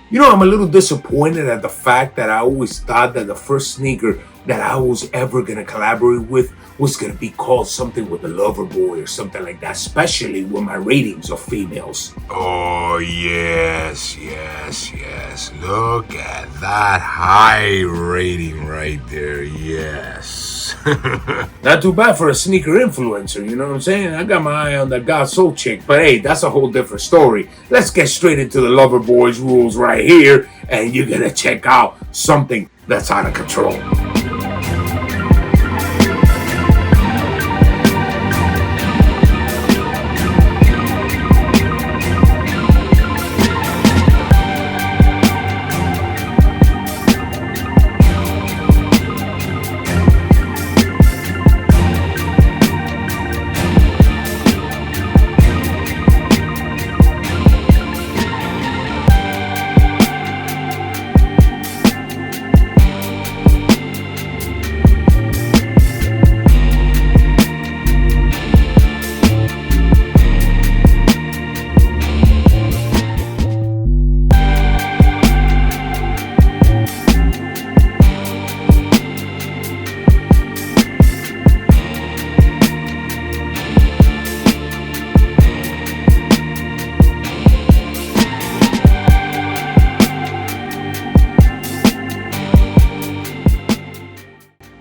You know, I'm a little disappointed at the fact that I always thought that the first sneaker that I was ever going to collaborate with was going to be called something with a lover boy or something like that, especially with my ratings of females. Oh, yes, yes, yes. Look at that high rating right there. Yes. Not too bad for a sneaker influencer, you know what I'm saying? I got my eye on that God Soul chick, but hey, that's a whole different story. Let's get straight into the lover boys rules right here, and you're going to check out something that's out of control.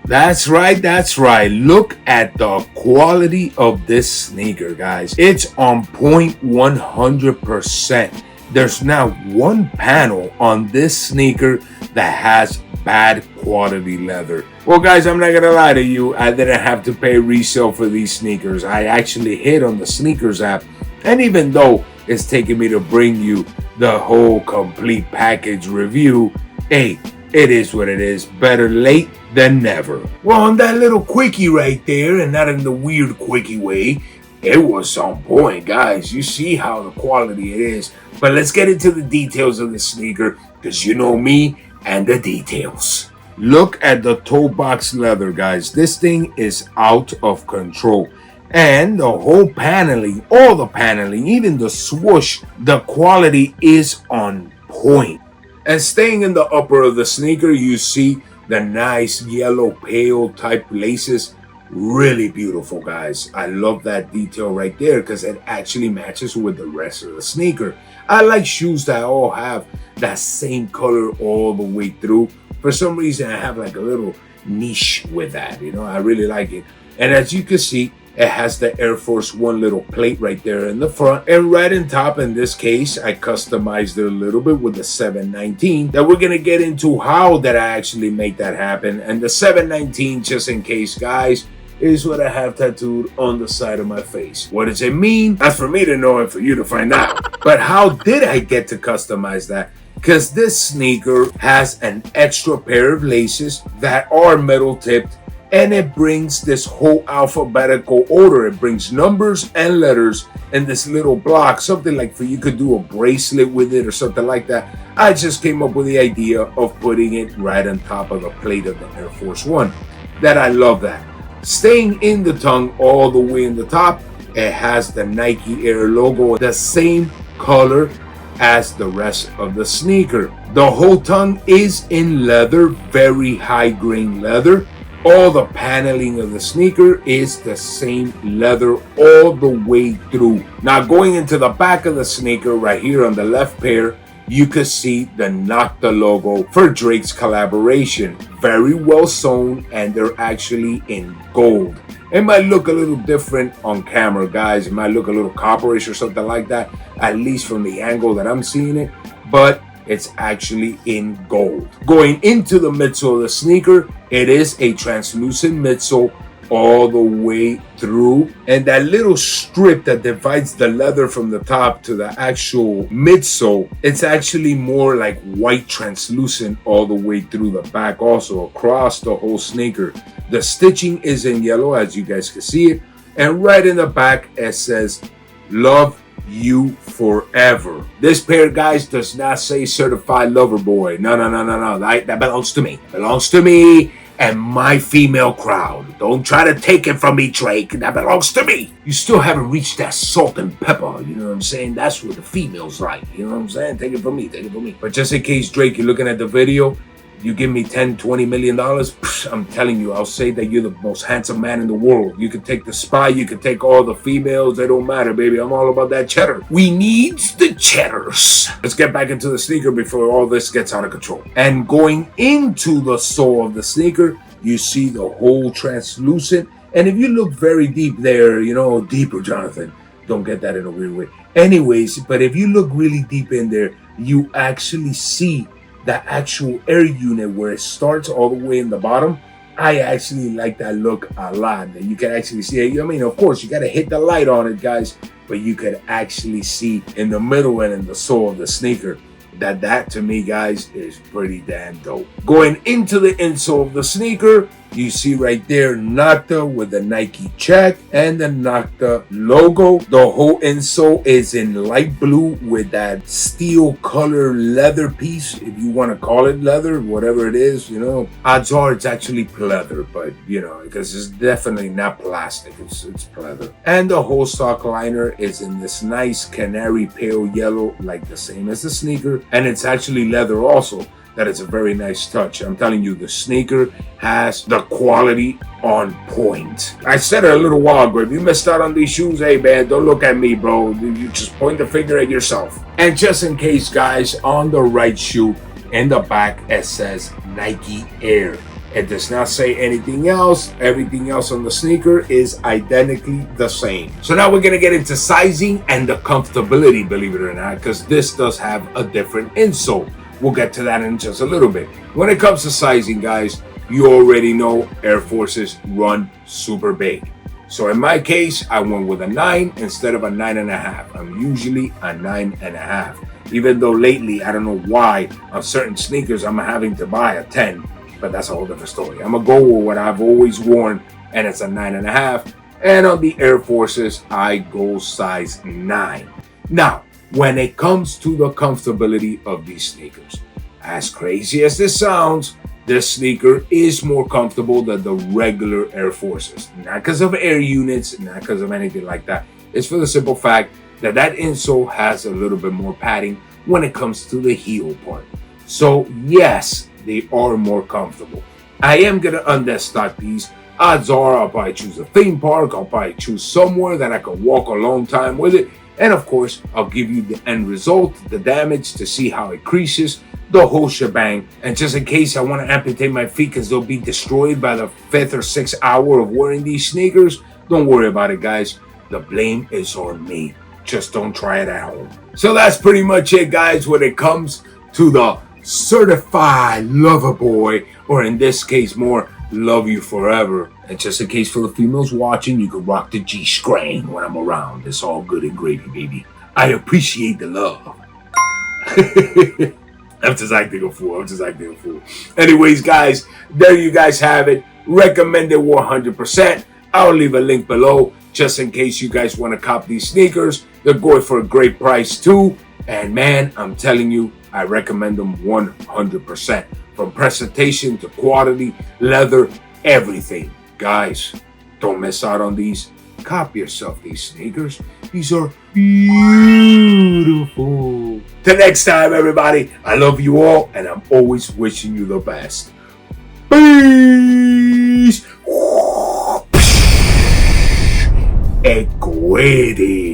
That's right, that's right. Look at the quality of this sneaker, guys. It's on point 100%. There's not one panel on this sneaker that has bad quality leather. Well, guys, I'm not gonna lie to you. I didn't have to pay resale for these sneakers. I actually hit on the sneakers app. And even though it's taking me to bring you the whole complete package review, hey, it is what it is. Better late than never. Well, on that little quickie right there, and not in the weird quickie way, it was on point, guys. You see how the quality it is. But let's get into the details of the sneaker, because you know me and the details. Look at the toe box leather, guys. This thing is out of control. And the whole paneling, all the paneling, even the swoosh, the quality is on point. And staying in the upper of the sneaker, you see the nice yellow pale type laces. Really beautiful, guys. I love that detail right there because it actually matches with the rest of the sneaker. I like shoes that all have that same color all the way through. For some reason, I have like a little niche with that. You know, I really like it. And as you can see, it has the Air Force One little plate right there in the front. And right in top, in this case, I customized it a little bit with the 719. That we're going to get into how that I actually make that happen. And the 719, just in case, guys, is what I have tattooed on the side of my face. What does it mean? That's for me to know and for you to find out. But how did I get to customize that? Because this sneaker has an extra pair of laces that are metal tipped. And it brings this whole alphabetical order. It brings numbers and letters in this little block. Something like you could do a bracelet with it or something like that. I just came up with the idea of putting it right on top of the plate of the Air Force One. That I love that. Staying in the tongue all the way in the top, it has the Nike Air logo, the same color as the rest of the sneaker. The whole tongue is in leather, very high grain leather. All the paneling of the sneaker is the same leather all the way through. Now going into the back of the sneaker right here on the left pair, you can see the Nocta logo for Drake's collaboration. Very well sewn, and they're actually in gold. It might look a little different on camera, guys. It might look a little copperish or something like that, at least from the angle that I'm seeing it, but it's actually in gold. Going into the midsole of the sneaker, it is a translucent midsole all the way through, and that little strip that divides the leather from the top to the actual midsole, it's actually more like white translucent all the way through the back, also across the whole sneaker. The stitching is in yellow, as you guys can see it, and right in the back it says love you forever. This pair, guys, does not say certified lover boy. No. That belongs to me. Belongs to me. and my female crowd. Don't try to take it from me, Drake. That belongs to me. You still haven't reached that salt and pepper. You know what I'm saying? That's what the females like. You know what I'm saying? Take it from me. Take it from me. But just in case, Drake, you're looking at the video, you give me $10-20 million, I'm telling you, I'll say that you're the most handsome man in the world. You can take the spy, you can take all the females, they don't matter, baby. I'm all about that cheddar. We need the cheddars. Let's get back into the sneaker before all this gets out of control. And going into the sole of the sneaker, you see the whole translucent. And if you look very deep there, you know, deeper, Jonathan, don't get that in a weird way. Anyways, but if you look really deep in there, you actually see the actual air unit where it starts all the way in the bottom. I actually like that look a lot. You can actually see it. I mean, of course, you got to hit the light on it, guys, but you could actually see in the middle and in the sole of the sneaker that to me, guys, is pretty damn dope. Going into the insole of the sneaker, you see right there Nocta with the Nike check and the Nocta logo. The whole insole is in light blue with that steel color leather piece, if you want to call it leather, whatever it is, you know. Odds are it's actually pleather, but you know, because it's definitely not plastic, it's pleather. And the whole sock liner is in this nice canary pale yellow, like the same as the sneaker, and it's actually leather also. That is a very nice touch. I'm telling you, the sneaker has the quality on point. I said it a little while ago, if you missed out on these shoes, hey man, don't look at me, bro. You just point the finger at yourself. And just in case, guys, on the right shoe, in the back, it says Nike Air. It does not say anything else. Everything else on the sneaker is identically the same. So now we're gonna get into sizing and the comfortability, believe it or not, because this does have a different insole. We'll get to that in just a little bit. When it comes to sizing, guys, you already know Air Forces run super big. So in my case, I went with a 9 instead of a 9.5. I'm usually a 9.5. Even though lately, I don't know why, on certain sneakers, I'm having to buy a 10. But that's a whole different story. I'm going to go with what I've always worn, and it's a 9.5. And on the Air Forces, I go size 9. Now, when it comes to the comfortability of these sneakers, as crazy as this sounds, this sneaker is more comfortable than the regular Air Forces. Not because of air units, not because of anything like that. It's for the simple fact that that insole has a little bit more padding when it comes to the heel part. So yes, they are more comfortable. I am going to understock these. Odds are I'll probably choose a theme park. I'll probably choose somewhere that I can walk a long time with it. And of course, I'll give you the end result, the damage, to see how it creases, the whole shebang. And just in case I want to amputate my feet because they'll be destroyed by the 5th or 6th hour of wearing these sneakers, don't worry about it, guys. The blame is on me. Just don't try it at home. So that's pretty much it, guys, when it comes to the certified lover boy, or in this case, more love you forever. And just in case for the females watching, you can rock the G-string when I'm around. It's all good and gravy, baby. I appreciate the love. I'm just acting a fool. Anyways, guys, there you guys have it. Recommended 100%. I'll leave a link below just in case you guys want to cop these sneakers. They're going for a great price too. And man, I'm telling you, I recommend them 100%. From presentation to quality, leather, everything. Guys, don't miss out on these. Cop yourself these sneakers. These are beautiful. Till next time, everybody, I love you all, and I'm always wishing you the best. Peace. Equity.